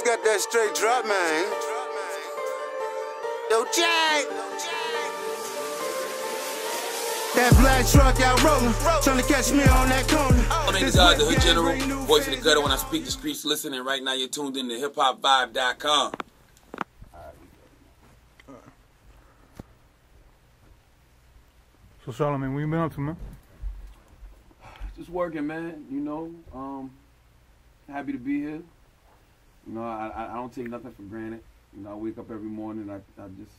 got that straight drop, man. Yo, Jack. That black truck out rolling, trying to catch me on that corner. My name is the Hood General, voice of the gutter when I speak the streets listen, and right now you're tuned in to hiphopvibe.com. So Charlamagne, what you been up to, man? Just working, man. You know, happy to be here. You know, I don't take nothing for granted. You know, I wake up every morning. I'm just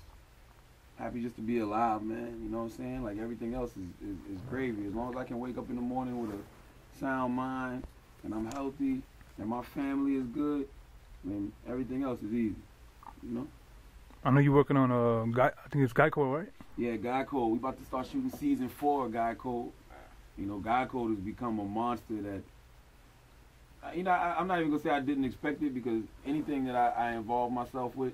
happy just to be alive, man. You know what I'm saying? Like everything else is gravy. As long as I can wake up in the morning with a sound mind and I'm healthy and my family is good, then everything else is easy. You know? I know you're working on I think it's Guy Code, right? Yeah, Guy Code. We about to start shooting season 4 of Guy Code. You know, Guy Code has become a monster that, you know, I'm not even gonna say I didn't expect it, because anything that I involve myself with,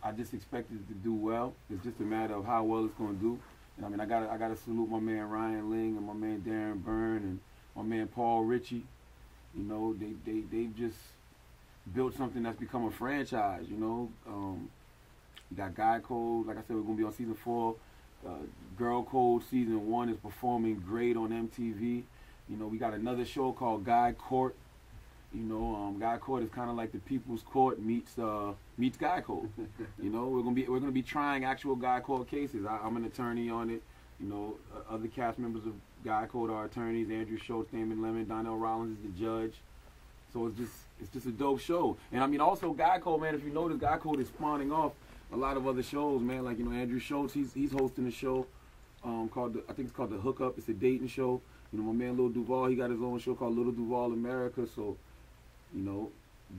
I just expected it to do well. It's just a matter of how well it's gonna do. And I mean, I gotta salute my man Ryan Ling and my man Darren Byrne and my man Paul Ritchie. You know, they just built something that's become a franchise. You know, we got Guy Code. Like I said, we're gonna be on season 4. Girl Code season 1 is performing great on MTV. You know, we got another show called Guy Court. You know, Guy Court is kind of like the People's Court meets Guy Code. You know, we're gonna be trying actual Guy Code cases. I'm an attorney on it. You know, other cast members of Guy Code are attorneys. Andrew Schultz, Damon Lemon, Donnell Rollins is the judge. So it's just a dope show. And I mean, also Guy Code, man. If you notice, Guy Code is spawning off a lot of other shows, man. Like, you know, Andrew Schultz, he's hosting a show called I think it's called The Hookup. It's a dating show. You know, my man Lil Duval, he got his own show called Little Duval America. So, you know,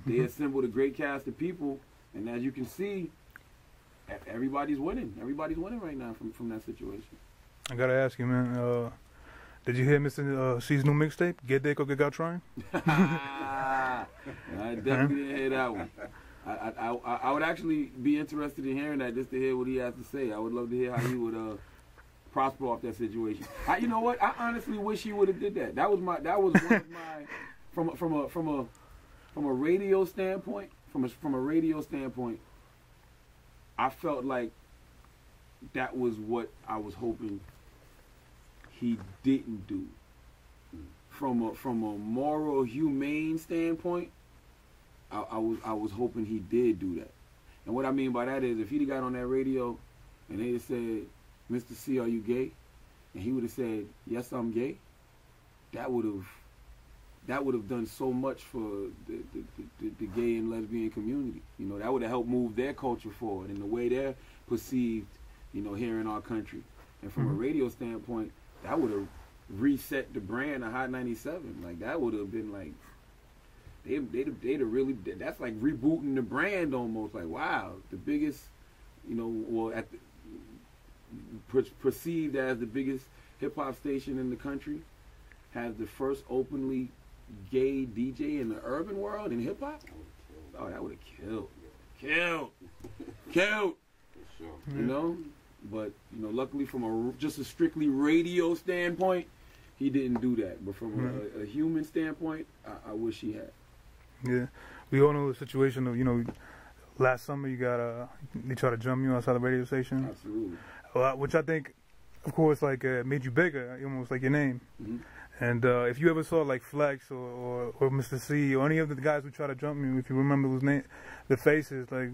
they assembled a great cast of people, and as you can see, everybody's winning. Everybody's winning right now from that situation. I gotta ask you, man. Did you hear Mr. C's new mixtape, Get Dick or Get Out Trying? I definitely didn't hear that one. I would actually be interested in hearing that, just to hear what he has to say. I would love to hear how he would prosper off that situation. You know what? I honestly wish he would have did that. That was one of my from a radio standpoint. From a radio standpoint, I felt like that was what I was hoping he didn't do. From a moral, humane standpoint, I was hoping he did do that. And what I mean by that is, if he'd got on that radio and they had said, "Mr. C, are you gay?" and he would have said, "Yes, I'm gay," that would have done so much for the gay and lesbian community. You know, that would have helped move their culture forward and the way they're perceived, you know, here in our country. And from a radio standpoint, that would have reset the brand of Hot 97. Like, that would have been like, they'd have really, that's like rebooting the brand almost. Like, wow, the biggest, you know, well, perceived as the biggest hip-hop station in the country has the first openly gay DJ in the urban world in hip-hop. Oh, that would have killed. You know? But, you know, luckily from just a strictly radio standpoint, he didn't do that. But from a human standpoint, I wish he had. Yeah. We all know the situation of, you know, last summer they tried to jump you outside the radio station. Absolutely. Which I think, of course, like made you bigger, almost like your name. And if you ever saw like Flex or Mr. C or any of the guys who tried to jump you, if you remember those names, the faces, like,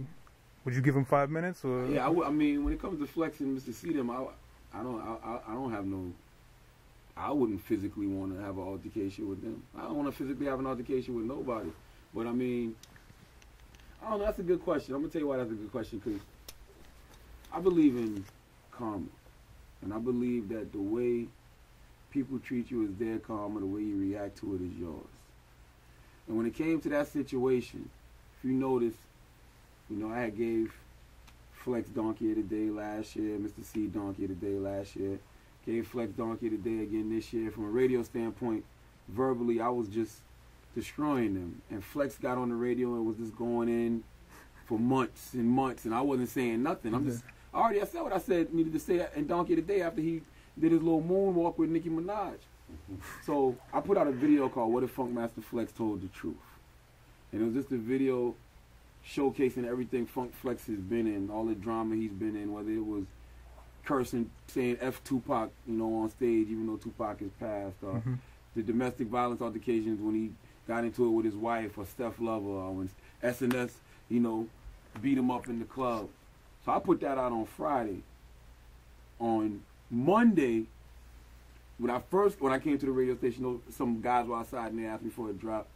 would you give them 5 minutes? Or yeah, I mean, when it comes to Flex and Mr. C, them, I don't have no. I wouldn't physically want to have an altercation with them. I don't want to physically have an altercation with nobody. But I mean, I don't know. That's a good question. I'm gonna tell you why that's a good question, because I believe in karma, and I believe that the way people treat you is their karma. The way you react to it is yours. And when it came to that situation, if you notice, you know, I had gave Flex Donkey of the Day last year, Mr. C Donkey of the Day last year, gave Flex Donkey of the Day again this year. From a radio standpoint, verbally, I was just destroying them. And Flex got on the radio and was just going in for months and months, and I wasn't saying nothing. I said what I said needed to say in Donkey of the Day after he did his little moonwalk with Nicki Minaj. So I put out a video called "What If Funkmaster Flex Told the Truth," and it was just a video showcasing everything Funk Flex has been in, all the drama he's been in, whether it was cursing, saying F Tupac, on stage, even though Tupac is passed, or the domestic violence altercations when he got into it with his wife, or Steph Lover, or when SNS, beat him up in the club. So I put that out on Friday. On Monday, when I came to the radio station, some guys were outside and they asked me for a drop.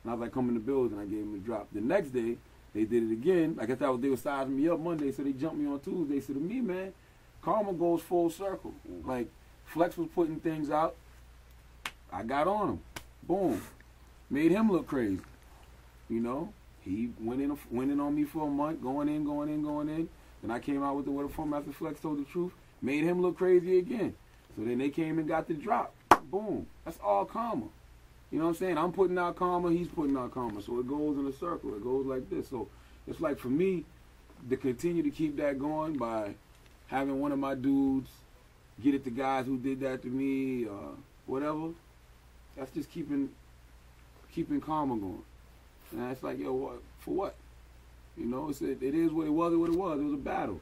And I was like, come in the building, I gave them a drop. The next day, they did it again. I guess they were sizing me up Monday, so they jumped me on Tuesday. So to me, man, karma goes full circle. Like, Flex was putting things out. I got on him. Boom. Made him look crazy. He went in on me for a month, going in. Then I came out with the word from after Flex told the truth. Made him look crazy again. So then they came and got the drop. Boom. That's all karma. You know what I'm saying? I'm putting out karma, he's putting out karma. So it goes in a circle. It goes like this. So it's like for me to continue to keep that going by having one of my dudes get at the guys who did that to me, whatever. That's just keeping karma going. And it's like, yo, what? For what? It is what it was. It was a battle.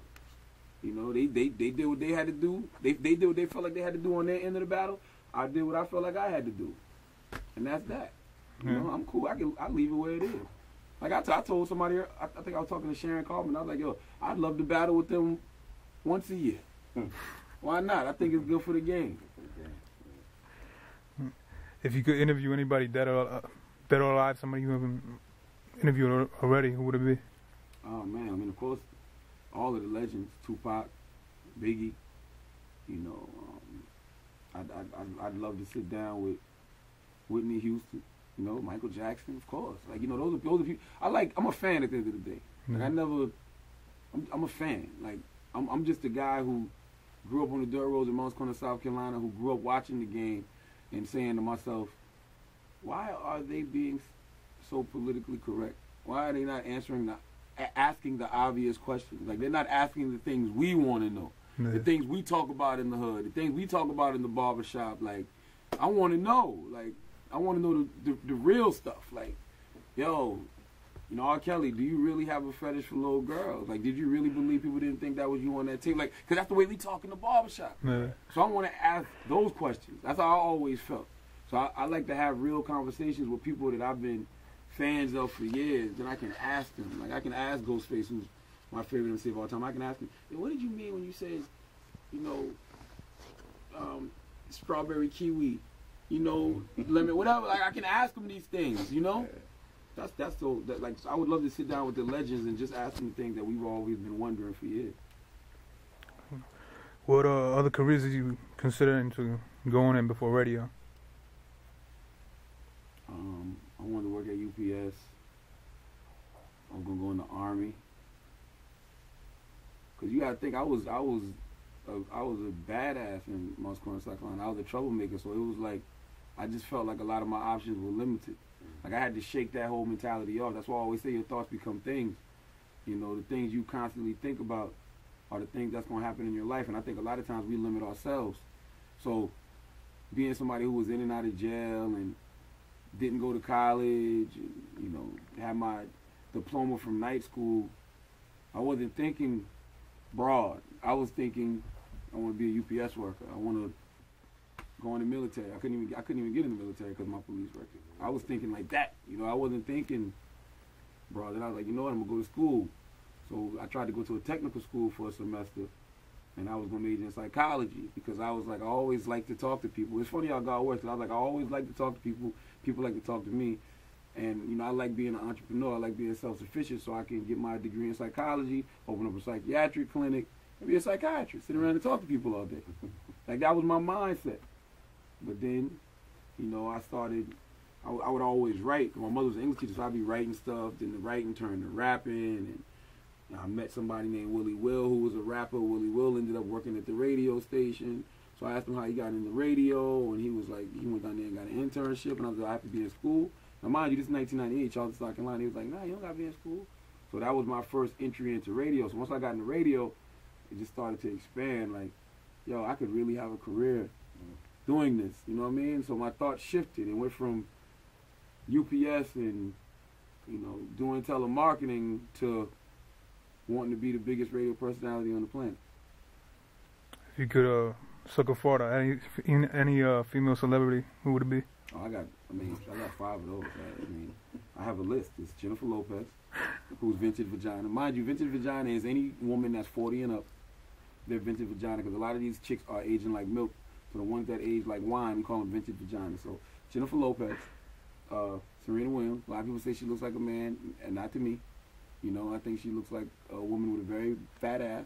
They did what they had to do. They did what they felt like they had to do on their end of the battle. I did what I felt like I had to do. And that's that. I'm cool. I leave it where it is. Like I told somebody, I think I was talking to Sharon Kaufman. I was like, yo, I'd love to battle with them once a year. Why not? I think it's good for the game. If you could interview anybody dead or alive, somebody you haven't interviewed already, who would it be? Oh man, of course, all of the legends, Tupac, Biggie. I'd love to sit down with Whitney Houston, Michael Jackson, of course. Like, those are people. I'm a fan at the end of the day. Like, I'm a fan. Like, I'm just a guy who grew up on the dirt roads in Mounts Corner, South Carolina, who grew up watching the game and saying to myself, why are they being so politically correct? Why are they not asking the obvious questions? Like, they're not asking the things we want to know. Yeah. The things we talk about in the hood, the things we talk about in the barbershop. Like, I want to know. Like, I want to know the real stuff. Like, yo, R. Kelly, do you really have a fetish for little girls? Like, did you really believe people didn't think that was you on that tape? Like, because that's the way we talk in the barbershop. Yeah. So I want to ask those questions. That's how I always felt. So I like to have real conversations with people that I've been fans of for years. Then I can ask them. Like, I can ask Ghostface, who's my favorite MC of all time. I can ask him, hey, what did you mean when you said, strawberry kiwi, lemon, whatever. Like, I can ask them these things, That's so, like, I would love to sit down with the legends and just ask them things that we've always been wondering for years. What other careers are you considering to going in before radio? I wanted to work at UPS. I'm gonna go in the Army. Cause you gotta think, I was a badass in Mounts Corner, South Carolina. I was a troublemaker, so it was like I just felt like a lot of my options were limited. Like, I had to shake that whole mentality off. That's why I always say your thoughts become things. The things you constantly think about are the things that's gonna happen in your life. And I think a lot of times we limit ourselves. So being somebody who was in and out of jail and didn't go to college, and, had my diploma from night school, I wasn't thinking broad. I was thinking, I want to be a UPS worker. I want to go in the military. I couldn't even get in the military because of my police record. I was thinking like that. I wasn't thinking broad. Then I was like, I'm going to go to school. So I tried to go to a technical school for a semester, and I was going to major in psychology because I was like, I always like to talk to people. It's funny how God works, because I was like, I always like to talk to people. People like to talk to me. And, I like being an entrepreneur. I like being self-sufficient, so I can get my degree in psychology, open up a psychiatric clinic, and be a psychiatrist, sit around and talk to people all day. Like, that was my mindset. But then, I started, I would always write. My mother was an English teacher, so I'd be writing stuff. Then the writing turned to rapping. And I met somebody named Willie Will, who was a rapper. Willie Will ended up working at the radio station. So I asked him how he got into radio, and he was like, he went down there and got an internship. And I was like, I have to be in school. Now, mind you, this is 1998, Charlotte, South Carolina. He was like, nah, you don't got to be in school. So that was my first entry into radio. So once I got into radio, it just started to expand. Like, yo, I could really have a career doing this. You know what I mean? So my thoughts shifted and went from UPS and you know, doing telemarketing to wanting to be the biggest radio personality on the planet. If you could suck a fart at any female celebrity, who would it be? Oh, I got 5 of those. I have a list. It's Jennifer Lopez, who's vintage vagina. Mind you, vintage vagina is any woman that's 40 and up. They're vintage vagina because a lot of these chicks are aging like milk. So the ones that age like wine, we call them vintage vagina. So Jennifer Lopez, Serena Williams. A lot of people say she looks like a man, and not to me. You know, I think she looks like a woman with a very fat ass.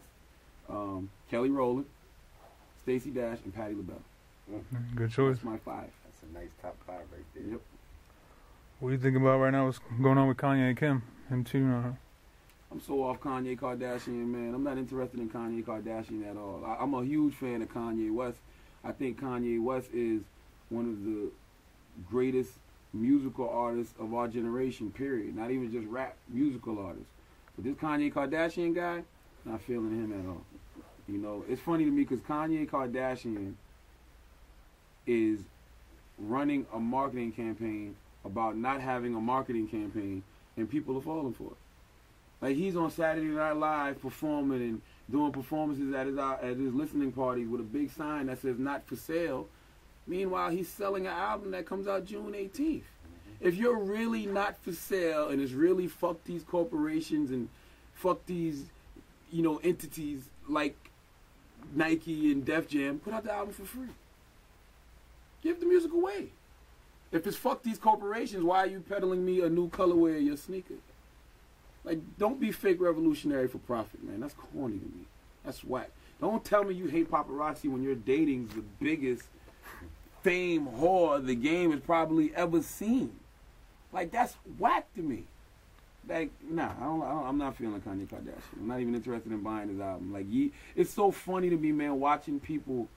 Kelly Rowland, Stacey Dash, and Patti LaBelle. Good choice. That's my 5. That's a nice top 5 right there. Yep. What do you think about right now? What's going on with Kanye and Kim? Him cheating on her. I'm so off Kanye Kardashian, man. I'm not interested in Kanye Kardashian at all. I'm a huge fan of Kanye West. I think Kanye West is one of the greatest musical artists of our generation, period. Not even just rap, musical artists. But this Kanye Kardashian guy, not feeling him at all. You know, it's funny to me because Kanye Kardashian is running a marketing campaign about not having a marketing campaign, and people are falling for it. Like, he's on Saturday Night Live performing and doing performances at his listening parties with a big sign that says "Not for Sale." Meanwhile, he's selling an album that comes out June 18th. If you're really not for sale and it's really fuck these corporations and fuck these, you know, entities like Nike and Def Jam, put out the album for free. Give the music away. If it's fuck these corporations, why are you peddling me a new colorway of your sneaker? Like, don't be fake revolutionary for profit, man. That's corny to me. That's whack. Don't tell me you hate paparazzi when you're dating the biggest fame whore the game has probably ever seen. Like, that's whack to me. Like, nah, I'm not feeling Kanye Kardashian. I'm not even interested in buying his album. Like, it's so funny to me, man, watching people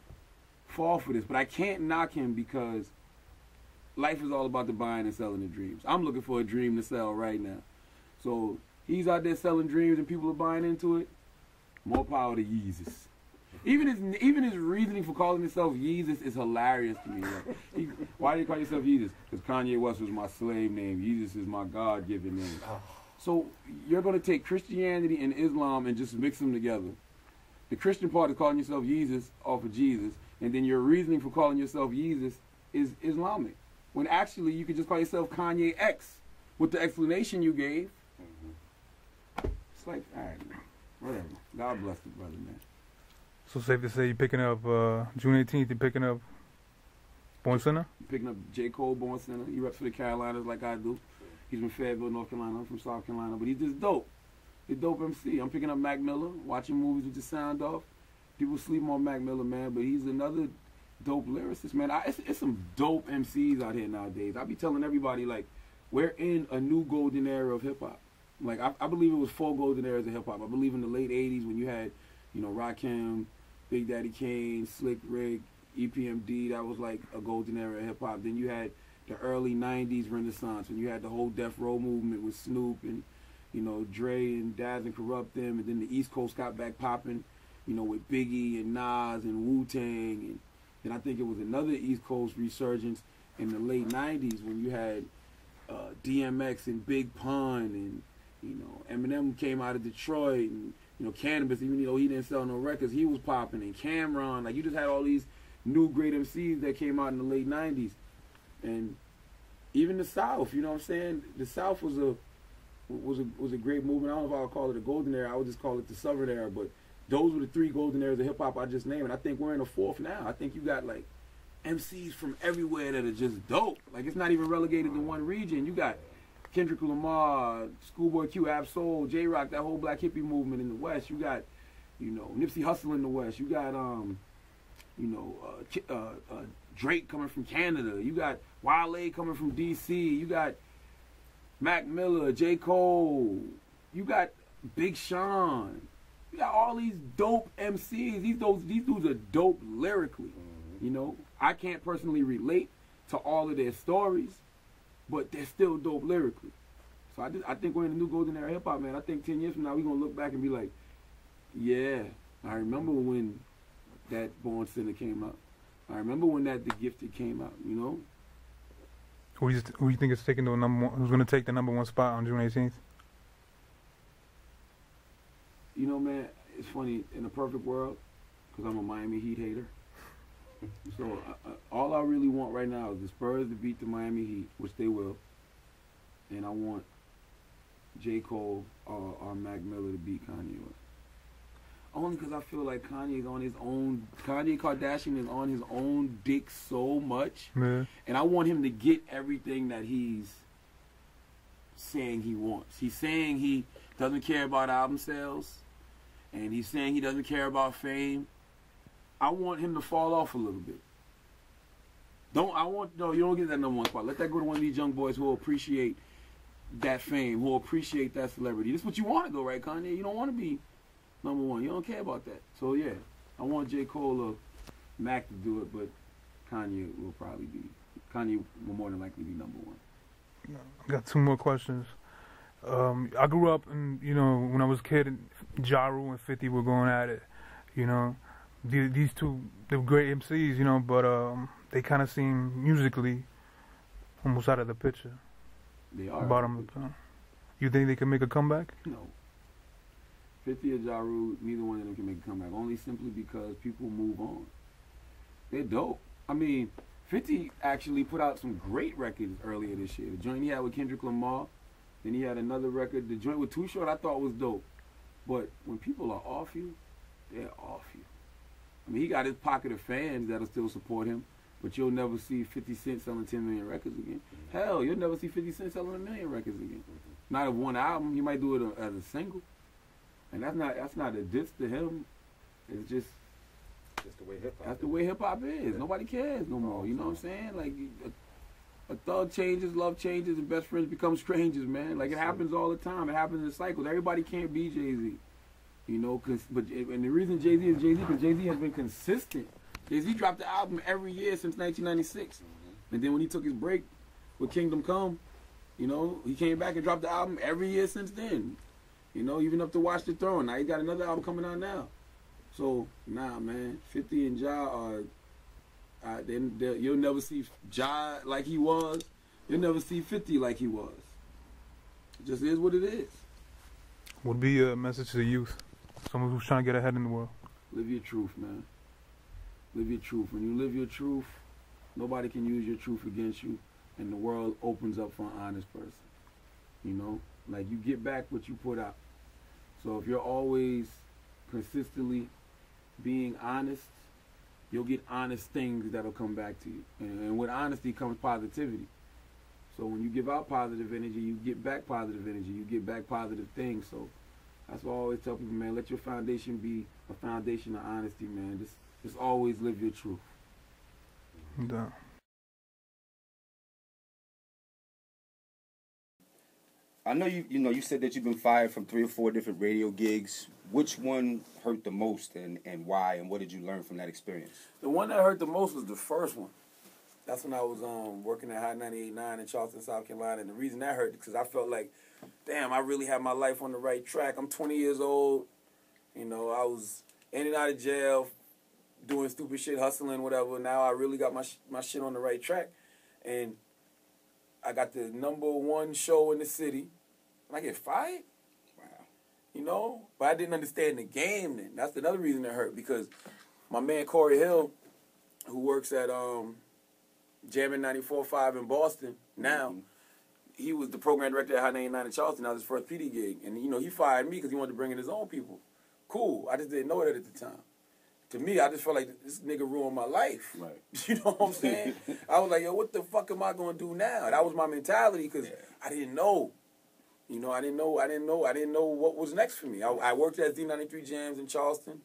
fall for this. But I can't knock him because life is all about the buying and selling of dreams. I'm looking for a dream to sell right now. So he's out there selling dreams and people are buying into it. More power to Yeezus. Even his reasoning for calling himself Yeezus is hilarious to me. Like, why do you call yourself Yeezus? Because Kanye West was my slave name. Yeezus is my God-given name. So you're going to take Christianity and Islam and just mix them together. The Christian part is calling yourself Yeezus off of Jesus, and then your reasoning for calling yourself Yeezus is Islamic. When actually you could just call yourself Kanye X with the explanation you gave. It's like, all right, man. Whatever. God bless the brother, man. So safe to say you're picking up June 18th. You're picking up Born Sinner. Picking up J. Cole, Born Sinner. He reps for the Carolinas like I do. He's from Fayetteville, North Carolina. I'm from South Carolina, but he's just dope. He's dope MC. I'm picking up Mac Miller, watching movies with the sound off. People sleep on Mac Miller, man, but he's another dope lyricist, man. It's some dope MCs out here nowadays. I be telling everybody, like, we're in a new golden era of hip hop. Like, I believe it was 4 golden eras of hip hop. I believe in the late 80s when you had, you know, Rakim, Big Daddy Kane, Slick Rick, EPMD. That was like a golden era of hip hop. Then you had the early 90s Renaissance when you had the whole Death Row movement with Snoop and, you know, Dre and Daz and Corrupt Them. And then the East Coast got back popping, you know, with Biggie and Nas and Wu-Tang. And then I think it was another East Coast resurgence in the late 90s when you had DMX and Big Pun and, you know, Eminem came out of Detroit and, you know, Cannabis, even though he didn't sell no records, he was popping. And Cameron, like, you just had all these new great MCs that came out in the late 90s. And even the South, you know what I'm saying? The South was a great movement. I don't know if I would call it a golden era. I would just call it the Southern era. But those were the 3 golden eras of hip-hop I just named. And I think we're in a 4th now. I think you got, like, MCs from everywhere that are just dope. Like, it's not even relegated to one region. You got Kendrick Lamar, Schoolboy Q, Ab-Soul, J-Rock, that whole black hippie movement in the West. You got, you know, Nipsey Hussle in the West. You got, you know, Drake coming from Canada. You got Wale coming from D.C. You got Mac Miller, J. Cole. You got Big Sean. You got all these dope MCs. These dudes are dope lyrically. You know, I can't personally relate to all of their stories, but they're still dope lyrically. So I think we're in a new golden era hip hop, man. I think 10 years from now we're gonna look back and be like, yeah, I remember when that Born Sinner came out. I remember when that The Gifted came out, you know? Who you think is taking the number one? Who's going to take the number one spot on June 18th? You know, man, it's funny. In a perfect world, because I'm a Miami Heat hater. So all I really want right now is the Spurs to beat the Miami Heat, which they will, and I want J. Cole or Mac Miller to beat Kanye West. Only because I feel like Kanye's on his own. Kanye Kardashian is on his own dick so much, Yeah. and I want him to get everything that he's saying he wants. He's saying he doesn't care about album sales, and he's saying he doesn't care about fame. I want him to fall off a little bit. You don't get that number one spot. Let that go to one of these young boys who will appreciate that fame, who will appreciate that celebrity. This is what you want to go, right, Kanye? You don't want to be number one. You don't care about that. So, yeah, I want J. Cole or Mac to do it, but Kanye will more than likely be number one. I got two more questions. I grew up, and when I was a kid, Ja Rule and 50 were going at it. These two, they were great MCs, but they kind of seem musically almost out of the picture. They are. Bottom of the pile. You think they can make a comeback? No. 50 or Ja Rule, neither one of them can make a comeback. Only simply because people move on. They're dope. I mean, 50 actually put out some great records earlier this year. The joint he had with Kendrick Lamar, then he had another record. The joint with Too Short I thought was dope. But when people are off you, they're off you. I mean, he got his pocket of fans that'll still support him, but you'll never see 50 Cent selling 10 million records again. Hell, you'll never see 50 Cent selling 1 million records again. Not of one album. He might do it as a single. And that's not a diss to him. It's just the way hip hop. That's the way hip hop is. Yeah. Nobody cares no more. You know what I'm saying? Like a thug changes, love changes, and best friends become strangers, man. Like it happens all the time. It happens in cycles. Everybody can't be Jay-Z. And the reason Jay-Z is Jay-Z because Jay-Z has been consistent. Jay-Z dropped the album every year since 1996. And then when he took his break with Kingdom Come, he came back and dropped the album every year since then. Even up to Watch the Throne. Now he got another album coming out now. So, nah, man. 50 and Ja are... you'll never see Ja like he was. You'll never see 50 like he was. It just is what it is. What would be a message to the youth? Someone who's trying to get ahead in the world. Live your truth, man. Live your truth. When you live your truth, nobody can use your truth against you, and the world opens up for an honest person. Like you get back what you put out. So if you're always consistently being honest, you'll get honest things that'll come back to you. And with honesty comes positivity. So when you give out positive energy, you get back positive energy. You get back positive things. So that's why I always tell people, man, let your foundation be a foundation of honesty, man. Just always live your truth. Yeah. I know you said that you've been fired from 3 or 4 different radio gigs. Which one hurt the most and why, and what did you learn from that experience? The one that hurt the most was the first one. That's when I was working at Hot 98.9 in Charleston, South Carolina. And the reason that hurt is because I felt like, damn, I really had my life on the right track. I'm 20 years old. I was in and out of jail, doing stupid shit, hustling, whatever. Now I really got my shit on the right track. And I got the #1 show in the city, and I get fired. Wow. But I didn't understand the game then. That's another reason it hurt, because my man Corey Hill, who works at Jammin' 94.5 in Boston now, he was the program director at Hot 99 in Charleston. That was his first PD gig. And, he fired me because he wanted to bring in his own people. Cool. I just didn't know that at the time. To me, I just felt like this nigga ruined my life. Right. You know what I'm saying? I was like, yo, what the fuck am I going to do now? That was my mentality because I didn't know. I didn't know what was next for me. I worked at Z93 Jams in Charleston,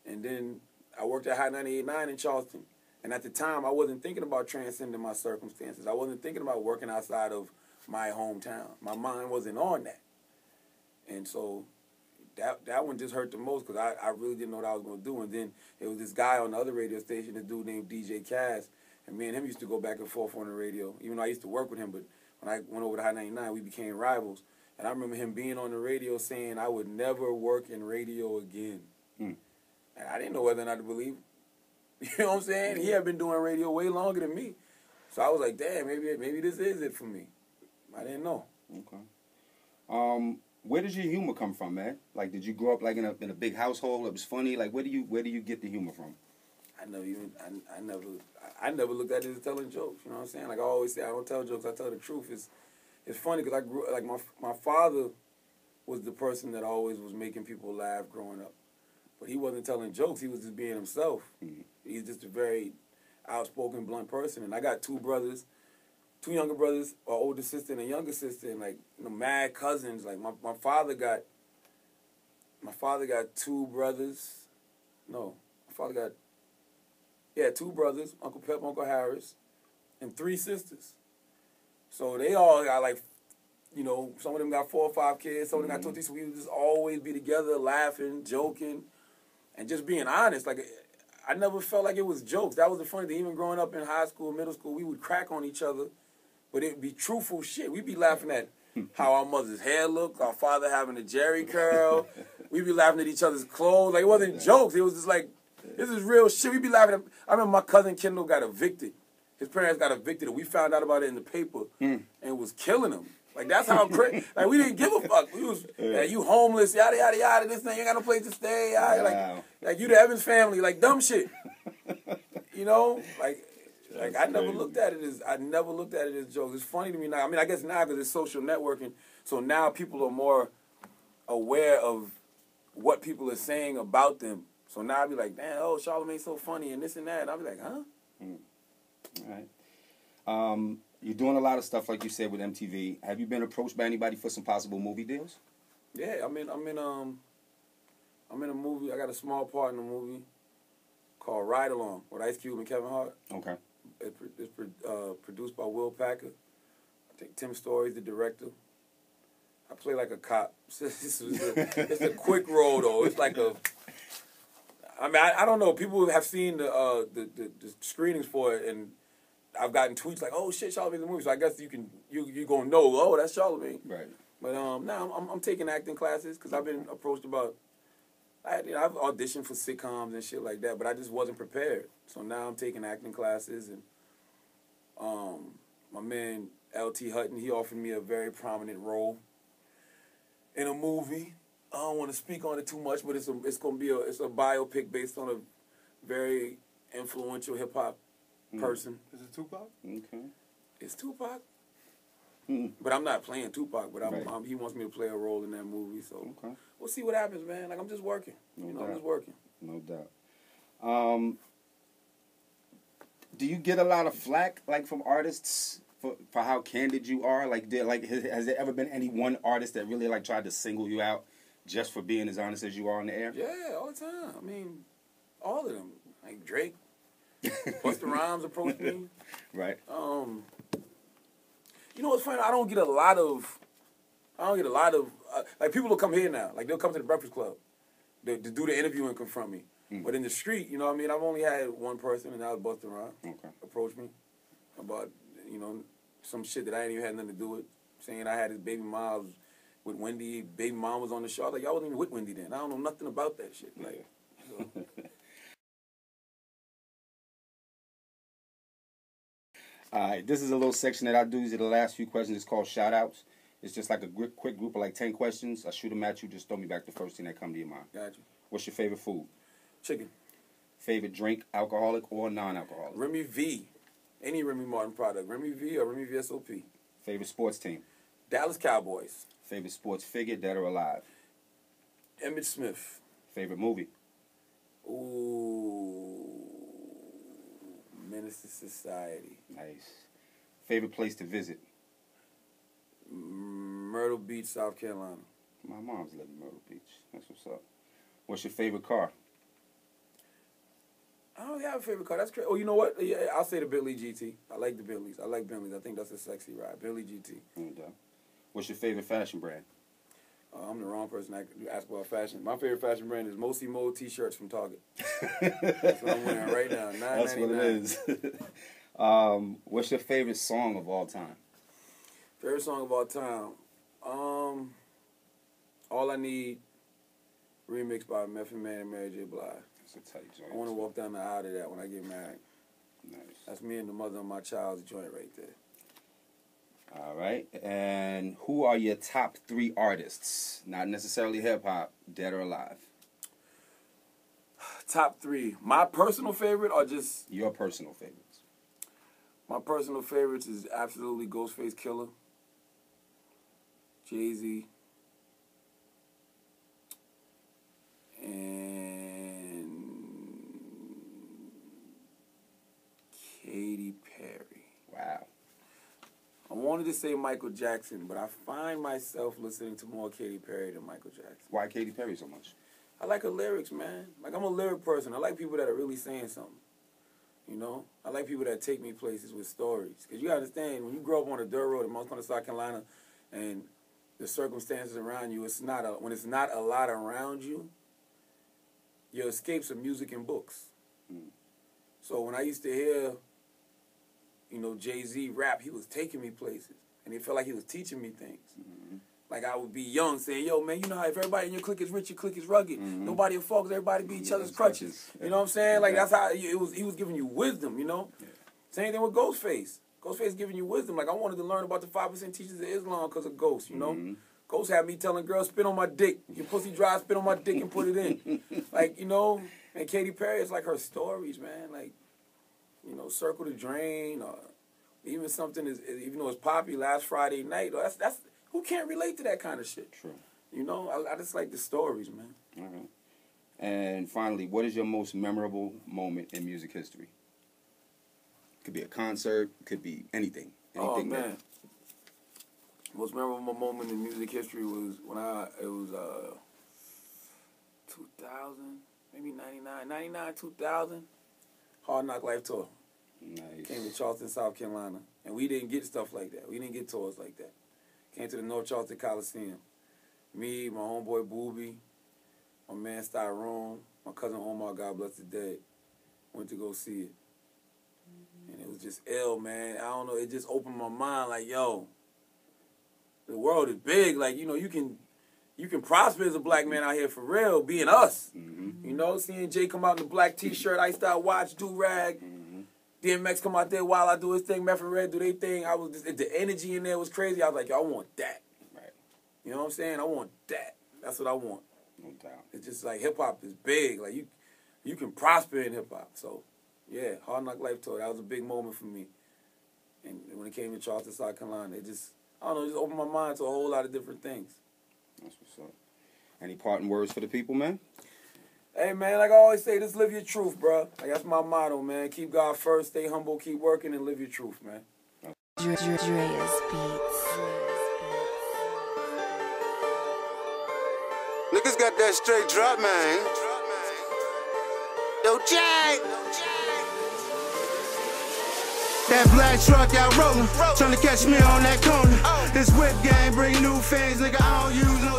and then I worked at Hot 98.9 in Charleston. And at the time, I wasn't thinking about transcending my circumstances. I wasn't thinking about working outside of my hometown. My mind wasn't on that. And so that one just hurt the most because I really didn't know what I was going to do. And then there was this guy on the other radio station, this dude named DJ Cass, and me and him used to go back and forth on the radio, even though I used to work with him. But when I went over to Hot 99, we became rivals. And I remember him being on the radio saying I would never work in radio again. And I didn't know whether or not to believe him. You know what I'm saying? He had been doing radio way longer than me. So I was like, damn, maybe this is it for me. I didn't know. Okay. Where does your humor come from, man? Like, did you grow up like in a big household? It was funny. Like, where do you get the humor from? I never looked at it as telling jokes. You know what I'm saying? Like I always say, I don't tell jokes. I tell the truth. It's funny because I grew like my father was the person that always was making people laugh growing up, but he wasn't telling jokes. He was just being himself. Mm-hmm. He's just a very outspoken, blunt person. And I got two brothers, two younger brothers, an older sister and a younger sister, and like mad cousins. Like my father got two brothers. No, my father got two brothers, Uncle Pep, Uncle Harris, and three sisters. So they all got like, some of them got 4 or 5 kids, some of them got 2 or 3, so we would just always be together, laughing, joking, and just being honest. Like, I never felt like it was jokes. That was the funny thing. Even growing up in high school, middle school, we would crack on each other, but it'd be truthful shit. We'd be laughing at how our mother's hair looked, our father having a jerry curl. We'd be laughing at each other's clothes. Like, it wasn't jokes. It was just like, this is real shit. We'd be laughing at, I remember my cousin Kendall got evicted. His parents got evicted, and we found out about it in the paper, and it was killing him. Like, that's how crazy. Like, we didn't give a fuck. We was, you homeless, yada, yada, yada, this thing, you ain't got no place to stay. Yada. Wow. Like, you the Evans family, like, dumb shit. Like That's I never crazy. looked at it as jokes. It's funny to me now. I mean, I guess now because it's social networking, so now people are more aware of what people are saying about them. So now I be like, damn, Charlamagne's so funny and this and that. And I'll be like, huh? All right. You're doing a lot of stuff, like you said, with MTV. Have you been approached by anybody for some possible movie deals? Yeah, I'm in a movie. I got a small part in a movie called Ride Along with Ice Cube and Kevin Hart. Okay. It's produced by Will Packer. I think Tim Story's the director. I play like a cop. It's a quick role though. It's like a. I mean, I don't know. People have seen the screenings for it, and I've gotten tweets like, "Oh shit, Charlamagne's in the movie." So I guess you gonna know. Oh, that's Charlamagne. Right. But now I'm taking acting classes because I've been approached about. I've auditioned for sitcoms and shit like that, but I just wasn't prepared. So now I'm taking acting classes, and my man L.T. Hutton, he offered me a very prominent role in a movie. I don't want to speak on it too much, but it's a biopic based on a very influential hip hop person. Is it Tupac? Okay. It's Tupac, but I'm not playing Tupac. But he wants me to play a role in that movie, so we'll see what happens, man. Like I'm just working, I'm just working. No doubt. Do you get a lot of flack, like from artists, for how candid you are? Like, has there ever been any one artist that really like tried to single you out just for being as honest as you are on the air? Yeah, all the time. I mean, all of them. Like Drake, Busta Rhymes approached me. Right. You know what's funny? I don't get a lot of like people will come here now. Like they'll come to the Breakfast Club to do the interview and confront me. But in the street, you know what I mean? I've only had one person, and that was Busta Rhymes. Approach me about, some shit that I ain't even had nothing to do with. Saying I had his baby mom with Wendy. Baby mom was on the show. I was like, y'all wasn't even with Wendy then. I don't know nothing about that shit. Like, so. All right, this is a little section that I do. These are the last few questions. It's called shout-outs. It's just like a quick group of like 10 questions. I shoot them at you. Just throw me back the first thing that come to your mind. Gotcha. What's your favorite food? Chicken. Favorite drink, alcoholic or non-alcoholic? Remy V. Any Remy Martin product. Remy V or Remy VSOP. Favorite sports team? Dallas Cowboys. Favorite sports figure, dead or alive? Emmitt Smith. Favorite movie? Ooh. Menace to Society. Nice. Favorite place to visit? Myrtle Beach, South Carolina. My mom's living in Myrtle Beach. That's what's up. What's your favorite car? I don't really have a favorite car. That's crazy. Oh, you know what? Yeah, I'll say the Bentley GT. I like the Bentleys. I like Bentleys. I think that's a sexy ride. Bentley GT. No doubt. What's your favorite fashion brand? I'm the wrong person to ask about fashion. My favorite fashion brand is Mostly Mode T-shirts from Target. That's what I'm wearing right now. $9.99. That's what it is. What's your favorite song of all time? Favorite song of all time? All I Need, remixed by Method Man and Mary J. Blige. That's a tight joint. I want to walk down the aisle to that when I get married. Nice. That's me and the mother of my child's joint right there. All right. And who are your top 3 artists? Not necessarily hip hop, dead or alive. Top 3. My personal favorite or just... Your personal favorites. My personal favorites is absolutely Ghostface Killer, Jay-Z, and Katy Perry. Wow. I wanted to say Michael Jackson, but I find myself listening to more Katy Perry than Michael Jackson. Why Katy Perry so much? I like her lyrics, man. Like, I'm a lyric person. I like people that are really saying something. You know? I like people that take me places with stories. Because you gotta understand, when you grow up on a dirt road in most of South Carolina and the circumstances around you, when it's not a lot around you, your escapes are music and books. So when I used to hear, you know, Jay-Z rap, he was taking me places. And it felt like he was teaching me things. Like, I would be young saying, yo, man, you know how if everybody in your clique is rich, your clique is rugged. Nobody will fall because everybody be each other's crutches. You know what I'm saying? Like, that's how he was giving you wisdom, you know? Yeah. Same thing with Ghostface. Ghostface giving you wisdom. Like, I wanted to learn about the 5% teachers of Islam because of Ghost, you know? Ghost had me telling girls, spit on my dick. Your pussy dry, spit on my dick and put it in. Like, you know? And Katy Perry, it's like her stories, man. Like, you know, Circle the Drain or even something, even though it's Poppy last Friday night, that's who can't relate to that kind of shit? True. You know, I just like the stories, man. All right. And finally, what is your most memorable moment in music history? Could be a concert, could be anything. Oh, man. Most memorable moment in music history was when it was 2000, maybe 99, 2000, Hard Knock Life Tour. Nice. Came to Charleston, South Carolina. And we didn't get stuff like that. We didn't get tours like that. Came to the North Charleston Coliseum. Me, my homeboy Booby, my man Styrone, my cousin Omar, God bless the dead, went to go see it. And it was just ill, man. I don't know, it just opened my mind like, yo, the world is big. Like, you know, you can prosper as a black man out here for real, being us. You know, seeing Jay come out in the black T-shirt, iced out watch, do-rag. DMX come out there while I do his thing, Meth and Red do their thing. I was just, the energy in there was crazy. I was like, yo, I want that. Right. You know what I'm saying? I want that. That's what I want. No doubt. It's just like hip-hop is big. Like, you can prosper in hip-hop. So, yeah, Hard Knock Life Tour, that was a big moment for me. And when it came to Charleston, South Carolina, it just, I don't know, it just opened my mind to a whole lot of different things. That's what's up. Any parting words for the people, man? Hey, man, like I always say, just live your truth, bro. Like, that's my motto, man. Keep God first, stay humble, keep working, and live your truth, man. Drea's Beats. Niggas got that straight drop, man. Yo, Jack. That black truck out rolling, trying to catch me on that corner. This whip game bring new fans, nigga. I don't use no